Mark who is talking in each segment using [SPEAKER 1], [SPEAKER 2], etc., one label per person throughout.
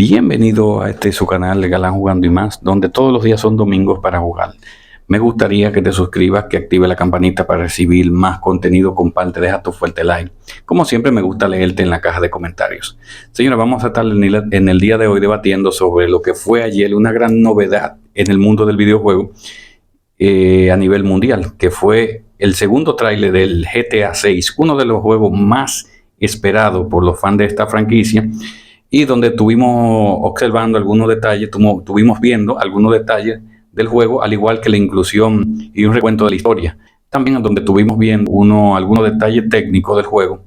[SPEAKER 1] Bienvenido a este su canal de Galán Jugando y Más, donde todos los días son domingos para jugar. Me gustaría que te suscribas, que active la campanita para recibir más contenido, comparte, deja tu fuerte like. Como siempre me gusta leerte en la caja de comentarios. Señora, vamos a estar en el día de hoy debatiendo sobre lo que fue ayer una gran novedad en el mundo del videojuego a nivel mundial, que fue el segundo tráiler del GTA 6, uno de los juegos más esperados por los fans de esta franquicia, y donde estuvimos observando algunos detalles, estuvimos viendo algunos detalles del juego, al igual que la inclusión y un recuento de la historia. También donde estuvimos viendo algunos detalles técnicos del juego,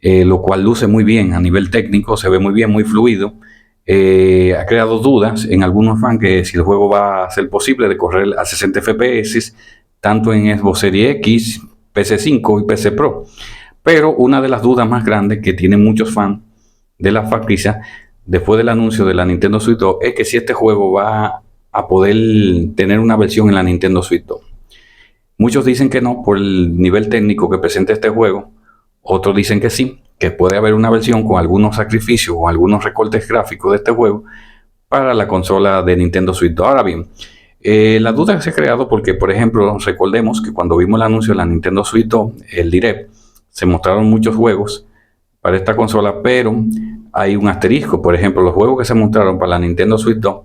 [SPEAKER 1] lo cual luce muy bien a nivel técnico, se ve muy bien, muy fluido. Ha creado dudas en algunos fans que si el juego va a ser posible de correr a 60 FPS, tanto en Xbox Series X, PC5 y PC Pro. Pero una de las dudas más grandes que tienen muchos fans de la franquicia después del anuncio de la Nintendo Switch 2 es que si este juego va a poder tener una versión en la Nintendo Switch 2. Muchos dicen que no por el nivel técnico que presenta este juego, otros dicen que sí, que puede haber una versión con algunos sacrificios o algunos recortes gráficos de este juego para la consola de Nintendo Switch 2. Ahora bien, la duda se ha creado porque, por ejemplo, recordemos que cuando vimos el anuncio de la Nintendo Switch 2, el Direct, se mostraron muchos juegos para esta consola, pero hay un asterisco. Por ejemplo, los juegos que se mostraron para la Nintendo Switch 2,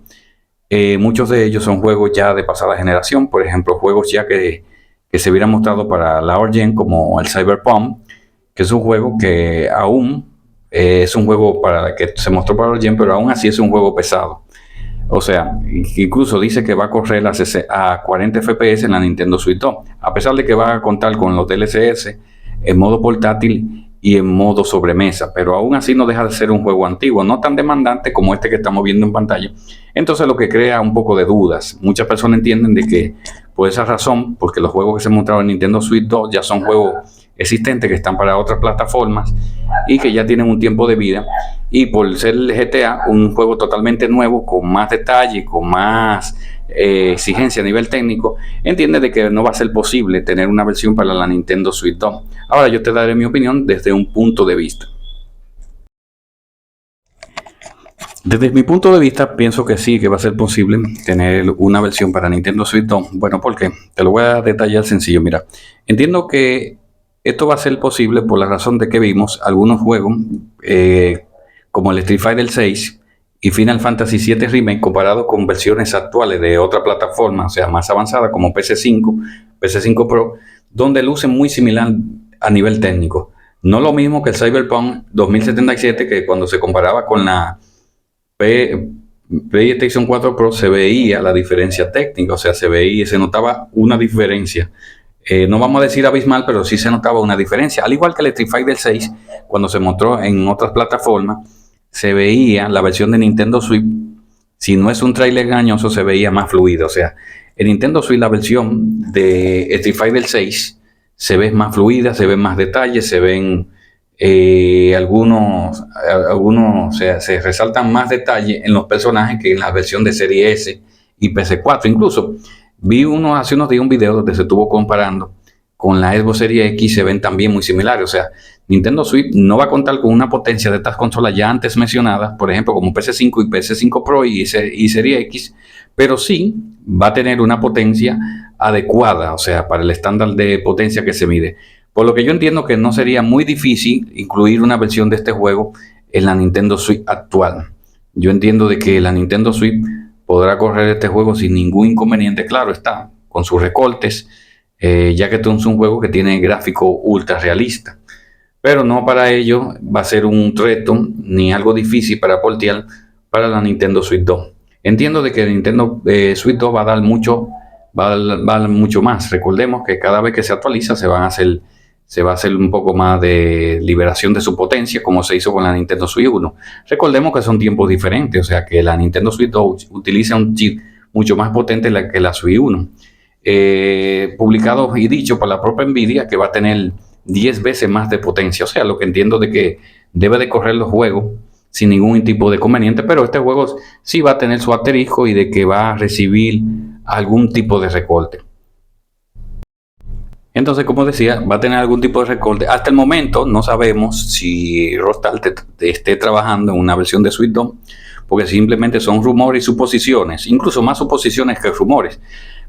[SPEAKER 1] muchos de ellos son juegos ya de pasada generación. Por ejemplo, juegos ya que se hubieran mostrado para la Origin, como el Cyberpunk, que es un juego que aún es un juego que se mostró para Origin, pero aún así es un juego pesado. O sea, incluso dice que va a correr a 40 FPS en la Nintendo Switch 2, a pesar de que va a contar con los DLSS en modo portátil y en modo sobremesa, pero aún así no deja de ser un juego antiguo, no tan demandante como este que estamos viendo en pantalla. Entonces, lo que crea un poco de dudas. Muchas personas entienden de que por esa razón, porque los juegos que se mostraron en Nintendo Switch 2 ya son juegos existentes que están para otras plataformas y que ya tienen un tiempo de vida, y por ser el GTA un juego totalmente nuevo, con más detalle, con más exigencia a nivel técnico, entiende de que no va a ser posible tener una versión para la Nintendo Switch 2. Ahora yo te daré mi opinión desde un punto de vista. Desde mi punto de vista, pienso que sí, que va a ser posible tener una versión para Nintendo Switch 2. Bueno, ¿por qué? Te lo voy a detallar sencillo. Mira, entiendo que esto va a ser posible por la razón de que vimos algunos juegos como el Street Fighter 6 y Final Fantasy VII Remake comparado con versiones actuales de otra plataforma, o sea, más avanzada como PC5, PC5 Pro, donde lucen muy similar a nivel técnico. No lo mismo que el Cyberpunk 2077, que cuando se comparaba con la PlayStation 4 Pro se veía la diferencia técnica, o sea, se notaba una diferencia. No vamos a decir abismal, pero sí se notaba una diferencia. Al igual que el Street Fighter 6, cuando se mostró en otras plataformas, se veía la versión de Nintendo Switch, si no es un trailer engañoso, se veía más fluido. O sea, en Nintendo Switch la versión de Street Fighter 6 se ve más fluida, se ven más detalles, se ven algunos o sea, se resaltan más detalles en los personajes que en la versión de Serie S y PC4. Incluso vi hace unos días un video donde se estuvo comparando con la Xbox Series X, se ven también muy similares. O sea, Nintendo Switch no va a contar con una potencia de estas consolas ya antes mencionadas, por ejemplo, como PC5 y PC5 Pro y Series X, pero sí va a tener una potencia adecuada, o sea, para el estándar de potencia que se mide. Por lo que yo entiendo que no sería muy difícil incluir una versión de este juego en la Nintendo Switch actual. Yo entiendo de que la Nintendo Switch podrá correr este juego sin ningún inconveniente, claro está, con sus recortes, ya que esto es un juego que tiene gráfico ultra realista. Pero no para ello va a ser un reto ni algo difícil para portear para la Nintendo Switch 2. Entiendo de que Nintendo Switch 2 va a dar mucho más. Recordemos que cada vez que se actualiza se va a hacer un poco más de liberación de su potencia, como se hizo con la Nintendo Switch 1. Recordemos que son tiempos diferentes, o sea que la Nintendo Switch 2 utiliza un chip mucho más potente que la Switch 1. Publicado y dicho por la propia Nvidia que va a tener 10 veces más de potencia. O sea, lo que entiendo de que debe de correr los juegos sin ningún tipo de conveniente, pero este juego sí va a tener su asterisco y de que va a recibir algún tipo de recorte. Entonces, como decía, va a tener algún tipo de recorte. Hasta el momento no sabemos si Rockstar esté trabajando en una versión de Switch 2, porque simplemente son rumores y suposiciones, incluso más suposiciones que rumores.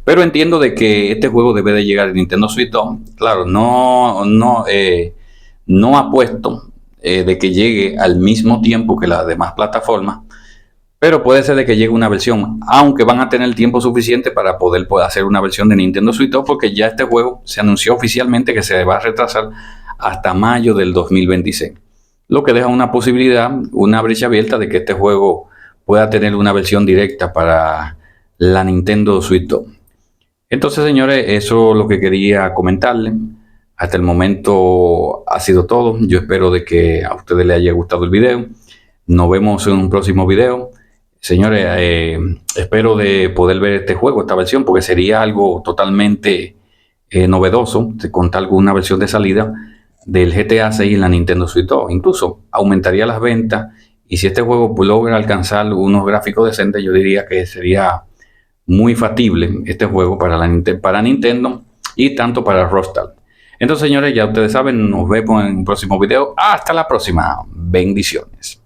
[SPEAKER 1] Pero entiendo de que este juego debe de llegar a Nintendo Switch 2. Claro, no apuesto de que llegue al mismo tiempo que las demás plataformas, pero puede ser de que llegue una versión, aunque van a tener el tiempo suficiente para poder hacer una versión de Nintendo Switch 2, porque ya este juego se anunció oficialmente que se va a retrasar hasta mayo del 2026. Lo que deja una posibilidad, una brecha abierta de que este juego pueda tener una versión directa para la Nintendo Switch 2. Entonces, señores, eso es lo que quería comentarles. Hasta el momento ha sido todo. Yo espero de que a ustedes les haya gustado el video. Nos vemos en un próximo video. Señores, espero de poder ver este juego, esta versión, porque sería algo totalmente novedoso de contar con una versión de salida del GTA 6 en la Nintendo Switch 2. Incluso aumentaría las ventas, y si este juego logra alcanzar unos gráficos decentes, yo diría que sería muy factible este juego para Nintendo y tanto para Rockstar. Entonces, señores, ya ustedes saben, nos vemos en un próximo video. Hasta la próxima. Bendiciones.